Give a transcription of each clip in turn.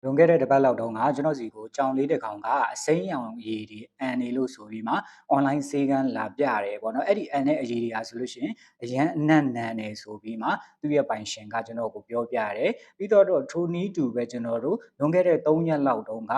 လွန်ခဲ့တဲ့တစ်ပတ်လောက်တုန်းကကျွန်တော်စီကိုကြောင်လေးတစ်ကောင်ကအစိမ်းရောင်ရည်တွေအန်နေလို့ဆိုပြီးမှ online ဆေးကန်းလာပြတယ်ပေါ့နော်အဲ့ဒီအန်တဲ့အရည်တွေကဆိုလို့ရှိရင်အရန်အနက်နန်နေဆိုပြီးမှသူ့ရဲ့ပိုင်ရှင်ကကျွန်တော်ကိုပြောပြတယ်ပြီးတော့ထိုနည်းတူပဲကျွန်တော်တို့လွန်ခဲ့တဲ့3ရက်လောက်တုန်းက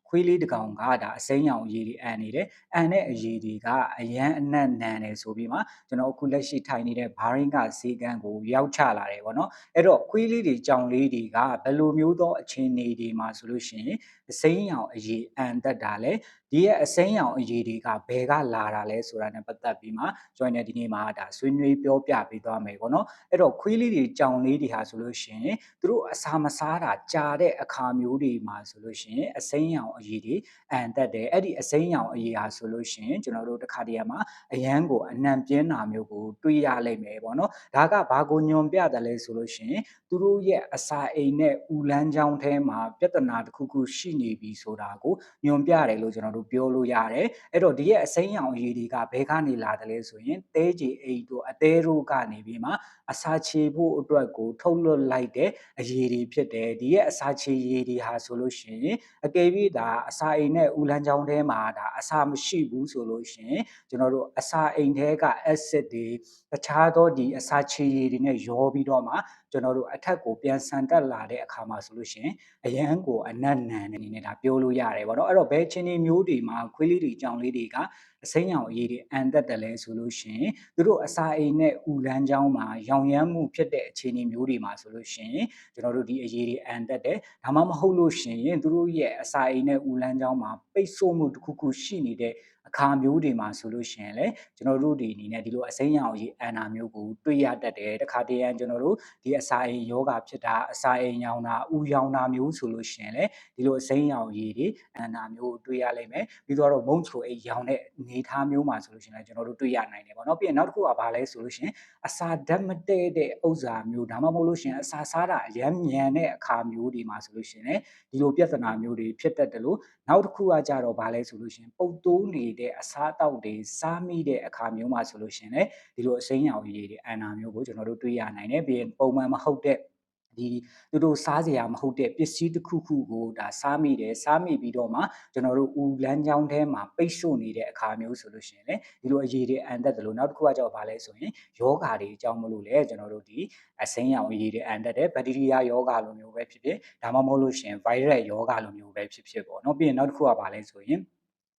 ခွေးလေးတစ်ကောင်ကဒါအစိမ်းရောင်အရည်တွေအန်နေတယ်အန်တဲ့အရည်တွေကအရန်အနက်နန်နေဆိုပြီးမှကျွန်တော်အခုလက်ရှိထိုင်နေတဲ့ဘာရင်းကဆေးကန်းကိုရောက်ချလာတယ်ပေါ့နော်အဲ့တော့ခွေးလေးတွေကြောင်လေးတွေကဘယ်လိုမျိုးသောအခြေအနေတွေမှာဆိုလို့ရှိရင်အစိမ်းရောင်အရည်အန်တတ်တာလဲဒီရဲ့အစိမ်းရောင်အရည်တွေကဘယ်ကလာတာလဲဆိုတာနဲ့ပတ်သက်ပြီးမှကျွန်တော်ဒီနေ့မှာဒါဆွေးနွေးပြောပြပေးသွားမယ်ပေါ့နော်အဲ့တော့ခွေးလေးတွေကြောင်လေးတွေဟာဆိုလို့ရှိရင်သူတို့အစာမစားတာကြာတဲ့အခါမျိုးတွေမှာဆိုလို့ရှိရင်အစိမ်းရောင်အရည်တွေအန်တတ်တယ်အဲ့ဒီအစိမ်းရောင်အရည်ဟာဆိုလို့ရှိရင်ကျွန်တော်တို့တစ်ခါတည်းမှာအရန်ကိုအနံပြင်းတာမျိုးကိုတွေးရလိမ့်မယ်ပေါ့နော်ဒါကဘာကိုညွန်ပြတယ်လဲဆိုလို့ရှိရင်သူတို့ရဲ့အစာအိမ်နဲ့ဥလန်းချောင်းထဲမှာပြဿနာတစ်ခုခုရှိနေပြီဆိုတာကိုညွန်ပြတယ်လို့ကျွန်တော်တို့ပြောလို့ရတယ်အဲ့တော့ဒီရဲ့အစိမ်းရောင်အရည်တွေကဘယ်ကနေလာတယ်လဲဆိုရင်သဲကြီးအိမ်တို့အသေးတို့ကနေပြီးမှအစာချေဖို့အတွက်ကိုထုတ်လွှတ်လိုက်တဲ့အရည်တွေဖြစ်တယ်ဒီရဲ့အစာချေရည်တွေဟာဆိုလို့ရှိရင်အကယ်၍ဒါအစာအိမ်နဲ့ဥလန်းချောင်းထဲမှာဒါအစာမရှိဘူးဆိုလို့ရှိရင်ကျွန်တော်တို့အစာအိမ်ထဲက acid တွေတခြားသောဒီအစာချေရည်တွေနဲ့ရောပြီးတော့မှကျွန်တော်တို့အထက်ကိုပြန်ဆန်တက်လာတဲ့အခါမှာဆိုလို့ရှိရင်အရန်ကိုအနက်နန်နေနေတာပြောလို့ရတယ်ပေါ့နော်အဲ့တော့ဘယ်ချင်းဒီမျိုးတွေမှာခွေးလေးတွေကြောင်လေးတွေကအစိမ်းရောင်အရည်တွေအန်တက်တယ်လဲဆိုလို့ရှိရင်သူတို့အစာအိမ်နဲ့ဥလန်းချောင်းမှာရောင်ရမ်းမှုဖြစ်တဲ့အခြေအနေမျိုးတွေမှာဆိုလို့ရှိရင်ကျွန်တော်တို့ဒီအရည်တွေအန်တက်တယ်ဒါမှမဟုတ်လို့ရှိရင်သူတို့ရဲ့အစာအိမ်နဲ့ဥလန်းချောင်းမှာပိတ်ဆို့မှုတစ်ခုခုရှိနေတဲ့အခါမျိုးတွေမှာဆိုလို့ရှိရင်လေကျွန်တော်တို့ဒီအနေနဲ့ဒီလိုအစိမ်းရောင်အရည်အန်တာမျိုးကိုတွေ့ရတတ်တယ်တခါတည်းရန်ကျွန်တော်တို့ဒီအစာအိမ်ယောဂဖြစ်တာအစာအိမ်ရောင်တာဥရောင်တာမျိုးဆိုလို့ရှိရင်လေဒီလိုအစိမ်းရောင်ရည်တွေအန်တာမျိုးတွေ့ရလိမ့်မယ်ပြီးတော့မုံချိုအိမ်ရောင်တဲ့အနေထားမျိုးမှာဆိုလို့ရှိရင်လည်းကျွန်တော်တို့တွေ့ရနိုင်တယ်ပေါ့နော်ပြီးရင်နောက်တစ်ခုကဘာလဲဆိုလို့ရှိရင်အစာဓာတ်မတည့်တဲ့ဥစ္စာမျိုးဒါမှမဟုတ်လို့ရှိရင်အစာစားတာအရမ်းမြန်တဲ့အခါမျိုးတွေမှာဆိုလို့ရှိရင်လည်းဒီလိုပြဿနာမျိုးတွေဖြစ်တတ်တယ်လို့နောက်တစ်ခုကကြတော့ဘာလဲဆိုလို့ရှိရင်ပုတ်တိုးနေတဲ့အစားအသောက်တွေစားမိတဲ့အခါမျိုးမှာဆိုလို့ရှိရင်လည်းဒီလိုအစိမ်းရောင်ရည်တွေအန်တာမျိုးကိုကျွန်တော်တို့တွေ့ရနိုင်တယ်ပြီးရင်ပုံမှန်မဟုတ်တဲ့ဒီသူတို့စားစရာမဟုတ်တဲ့ပစ္စည်းတစ်ခုခုကိုဒါစားမိတယ်စားမိပြီးတော့မှကျွန်တော်တို့ဥလန်းချောင်းထဲမှာပိတ်ဆို့နေတဲ့အခါမျိုးဆိုလို့ရှိရင်လည်းဒီလိုအရည်တွေအန်တက်တယ်လို့နောက်တစ်ခုကကြောက်ပါလဲဆိုရင်ယောဂါတွေအကြောင်းမလို့လဲကျွန်တော်တို့ဒီအစိမ်းရောင်အရည်တွေအန်တက်တယ်ဘက်တီးရီးယားယောဂါလိုမျိုးပဲဖြစ်ဖြစ်ဒါမှမဟုတ်လို့ရှိရင်ဗိုင်းရပ်ယောဂါလိုမျိုးပဲဖြစ်ဖြစ်ပေါ့နော်ပြီးရင်နောက်တစ်ခုကပါလဲဆိုရင်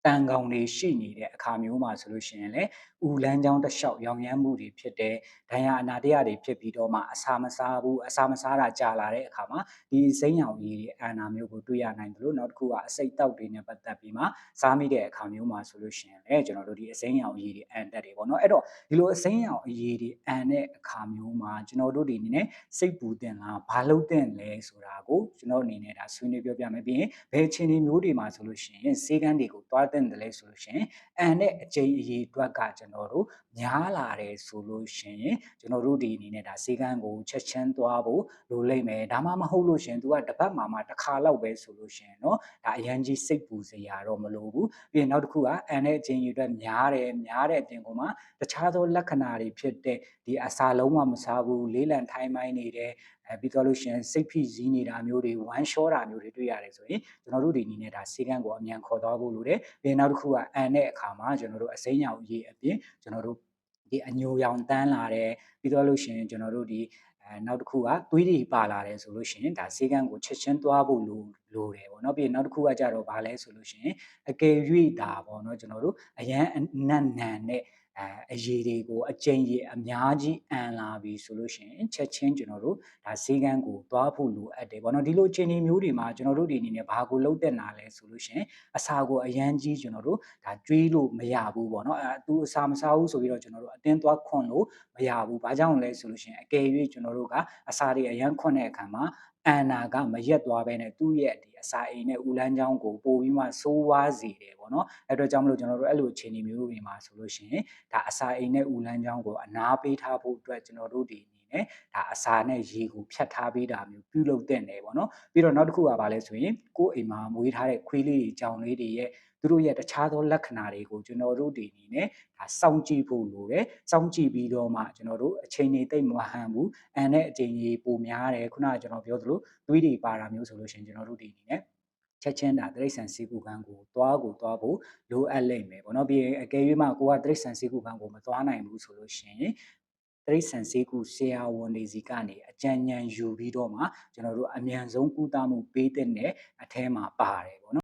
တန်ကောင်တွေရှိနေတဲ့အခါမျိုးမှာဆိုလို့ရှိရင်လည်းဥလန်းချောင်းတစ်လျှောက်ရောင်ရမ်းမှုတွေဖြစ်တယ်ဒဏ်ရာအနာတရတွေဖြစ်ပြီးတော့မှအစာမစားဘူးအစာမစားတာကြာလာတဲ့အခါမှာဒီစိမ်းရောင်ရည်တွေအန်နာမျိုးကိုတွေ့ရနိုင်တယ်လို့နောက်တစ်ခုကအစိတ်တောက်တွေနဲ့ပတ်သက်ပြီးမှစားမိတဲ့အခါမျိုးမှာဆိုလို့ရှိရင်လည်းကျွန်တော်တို့ဒီအစိမ်းရောင်ရည်တွေအန်တက်တယ်ပေါ့နော်အဲ့တော့ဒီလိုအစိမ်းရောင်ရည်တွေအန်တဲ့အခါမျိုးမှာကျွန်တော်တို့ဒီအနေနဲ့စိတ်ပူတင်လားဘာလို့တင်လဲဆိုတာကိုကျွန်တော်အနေနဲ့ဒါဆွေးနွေးပြောပြမယ်ပြီးရင်ဘယ်အခြေအနေမျိုးတွေမှာဆိုလို့ရှိရင်ဆေးကန်းတွေကိုတွားတင်တယ်လဲဆိုလို့ရှိရင်အန်တဲ့အကြိမ်အရေးအတွက်ကကျွန်တော်တို့များလာတယ်ဆိုလို့ရှိရင်ကျွန်တော်တို့ဒီအနေနဲ့ဒါဆေးကန်းကိုချက်ချင်းသွားဖို့လိုလိမ့်မယ်ဒါမှမဟုတ်လို့ရှိရင်သူကတစ်ပတ်မှာတစ်ခါလောက်ပဲဆိုလို့ရှိရင်เนาะဒါအရန်ကြီးစိတ်ပူစရာတော့မလိုဘူးပြီးရင်နောက်တစ်ခုကအန်တဲ့အချိန်အတွက်များတဲ့အပြင်ကမှတခြားသောလက္ခဏာတွေဖြစ်တဲ့ဒီအစာလုံးဝမစားဘူးလေးလံထိုင်းမိုင်းနေတယ်ပြီးတော့လို့ရှိရင်စိတ်ဖိစီးနေတာမျိုးတွေဝမ်းလျှောတာမျိုးတွေတွေ့ရတယ်ဆိုရင်ကျွန်တော်တို့ဒီအနေနဲ့ဒါဆေးကန်းကိုအမြန်ခေါ်သွားဖို့လိုတယ်ပြီးရင်နောက်တစ်ခုကအန်တဲ့အခါမှာကျွန်တော်တို့အစိမ်းရောင်ရေးအပြင်ကျွန်တော်တို့ဒီအညိုရောင်တန်းလာတယ်ပြီးတော့လို့ရှိရင်ကျွန်တော်တို့ဒီနောက်တစ်ခုကသွေးတွေပါလာတယ်ဆိုလို့ရှိရင်ဒါဆေးကန်းကိုချက်ချင်းသွားဖို့လိုတယ်ပေါ့နော်ပြီးရင်နောက်တစ်ခုကကြတော့ဘာလဲဆိုလို့ရှိရင်အကယ်၍ဒါပေါ့နော်ကျွန်တော်တို့အရန်နတ်နန်တဲ့အရည်တွေကိုအကျဉ်းရအများကြီးအန်လာပြီဆိုလို့ရှိရင်ချက်ချင်းကျွန်တော်တို့ဒါဈေးကန်းကိုသွားဖို့လိုအပ်တယ်ပေါ့နော်ဒီလိုအခြေအနေမျိုးတွေမှာကျွန်တော်တို့ဒီအနေနဲ့ဘာကိုလုပ်တဲ့နာလဲဆိုလို့ရှိရင်အစာကိုအရန်ကြီးကျွန်တော်တို့ဒါကျွေးလို့မရဘူးပေါ့နော်သူအစာမစားဘူးဆိုပြီးတော့ကျွန်တော်တို့အတင်းသွားခွန်လို့မရဘူးဘာကြောင့်လဲဆိုလို့ရှိရင်အကယ်၍ကျွန်တော်တို့ကအစာတွေအရန်ခွန်တဲ့အခါမှာအန်နာကမရက်သွားဘဲနဲ့သူ့ရဲ့ဒီအစာအိမ်နဲ့ဥလန်းချောင်းကိုပို့ပြီးမှဆိုးဝါးစေတယ်ပေါ့နော်အဲ့တော့ကြောင့်မလို့ကျွန်တော်တို့အဲ့လိုအခြေအနေမျိုးတွေမှာဆိုလို့ရှိရင်ဒါအစာအိမ်နဲ့ဥလန်းချောင်းကိုအနာပေးထားဖို့အတွက်ကျွန်တော်တို့ဒီအနေ နဲ့ဒါအစာနဲ့ရေကိုဖြတ်ထားပေးတာမျိုးပြုလုပ်တဲ့နယ်ပေါ့နော်ပြီးတော့နောက်တစ်ခုကဘာလဲဆိုရင်ကိုယ့်အိမ်မှာမွေးထားတဲ့ခွေးလေးတွေကြောင်လေးတွေရဲ့သူတို့ရဲ့တခြားသောလက္ခဏာတွေကိုကျွန်တော်တို့ဒီအနေနဲ့ဒါစောင့်ကြည့်ဖို့လိုတယ်စောင့်ကြည့်ပြီးတော့မှကျွန်တော်တို့အချိန်တွေတိတ်မဟန်ဘူးအန်တဲ့အချိန်ကြီးပိုများတယ်ခုနကကျွန်တော်ပြောသလိုသွေးတွေပါတာမျိုးဆိုလို့ရှိရင်ကျွန်တော်တို့ဒီအနေနဲ့ချက်ချင်းဒါတိရစ္ဆာန်ဆေးကုခန်းကိုသွားဖို့လိုအပ်လိမ့်မယ်ပေါ့နော်ပြီးရင်အကယ်၍မှကိုကတိရစ္ဆာန်ဆေးကုခန်းကိုမသွားနိုင်ဘူးဆိုလို့ရှိရင်တိရစ္ဆာန်ဆေးကုဆရာဝန်တွေစီကနေအကြံဉာဏ်ယူပြီးတော့မှကျွန်တော်တို့အမြန်ဆုံးကုသမှုပေးတဲ့အထဲမှာပါတယ်ပေါ့နော်